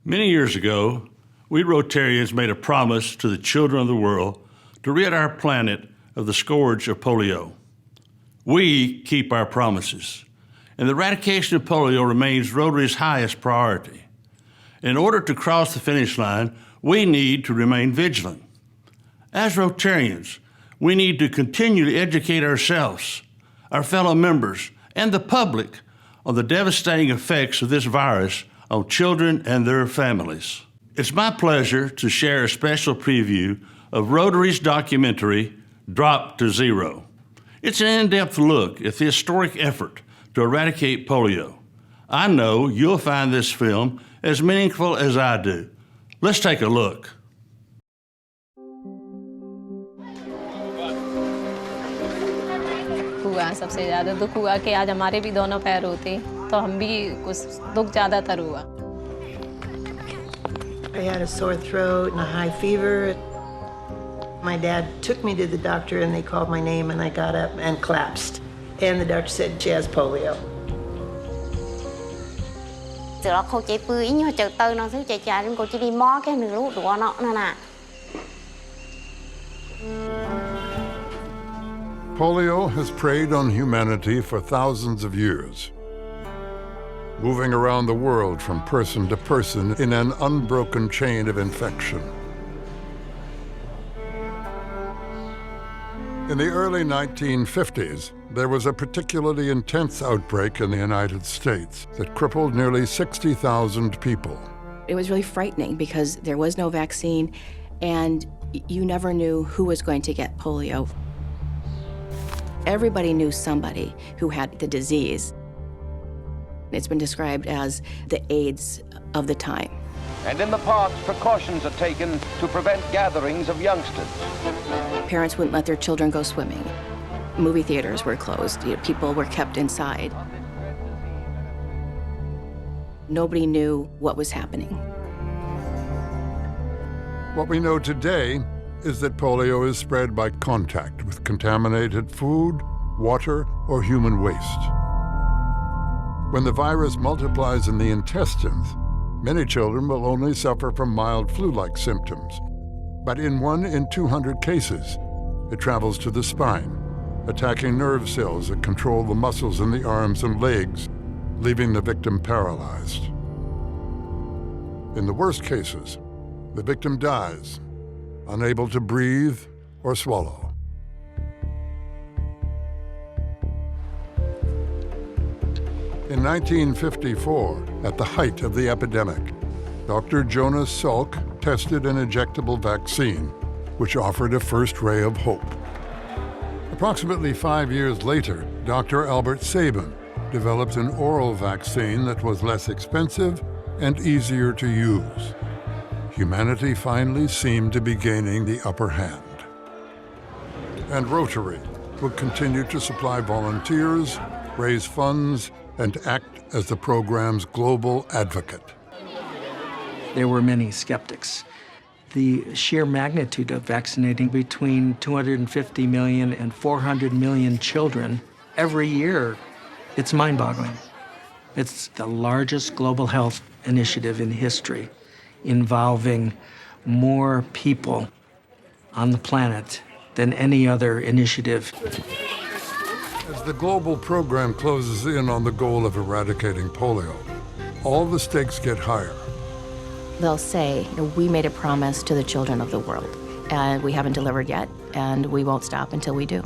Many years ago, we Rotarians made a promise to the children of the world to rid our planet of the scourge of polio. We keep our promises, and the eradication of polio remains Rotary's highest priority. In order to cross the finish line, we need to remain vigilant. As Rotarians, we need to continue to educate ourselves, our fellow members, and the public on the devastating effects of this virus on children and their families. It's my pleasure to share a special preview of Rotary's documentary, Drop to Zero. It's an in-depth look at the historic effort to eradicate polio. I know you'll find this film as meaningful as I do. Let's take a look. हुआ सबसे ज़्यादा दुख हुआ कि आज हमारे भी दोनों पैर होते तो हम भी कुछ दुख ज़्यादातर हुआ. I had a sore throat and a high fever. My dad took me to the doctor and they called my name and I got up and collapsed. And the doctor said she has polio. Từ đó cô chạy bươi nhưng mà từ từ nó thứ chạy nên cô chỉ đi mó cái nửa lúa đũa nó nè. Polio has preyed on humanity for thousands of years, moving around the world from person to person in an unbroken chain of infection. In the early 1950s, there was a particularly intense outbreak in the United States that crippled nearly 60,000 people. It was really frightening because there was no vaccine and you never knew who was going to get polio. Everybody knew somebody who had the disease. It's been described as the AIDS of the time. And in the past, precautions are taken to prevent gatherings of youngsters. Parents wouldn't let their children go swimming. Movie theaters were closed. People were kept inside. Nobody knew what was happening. What we know today is that polio is spread by contact with contaminated food, water, or human waste. When the virus multiplies in the intestines, many children will only suffer from mild flu-like symptoms. But in 1 in 200 cases, it travels to the spine, attacking nerve cells that control the muscles in the arms and legs, leaving the victim paralyzed. In the worst cases, the victim dies, unable to breathe or swallow. In 1954, at the height of the epidemic, Dr. Jonas Salk tested an injectable vaccine, which offered a first ray of hope. Approximately 5 years later, Dr. Albert Sabin developed an oral vaccine that was less expensive and easier to use. Humanity finally seemed to be gaining the upper hand. And Rotary will continue to supply volunteers, raise funds, and act as the program's global advocate. There were many skeptics. The sheer magnitude of vaccinating between 250 million and 400 million children every year, it's mind-boggling. It's the largest global health initiative in history, involving more people on the planet than any other initiative. As the global program closes in on the goal of eradicating polio, all the stakes get higher. They'll say, we made a promise to the children of the world, and we haven't delivered yet, and we won't stop until we do.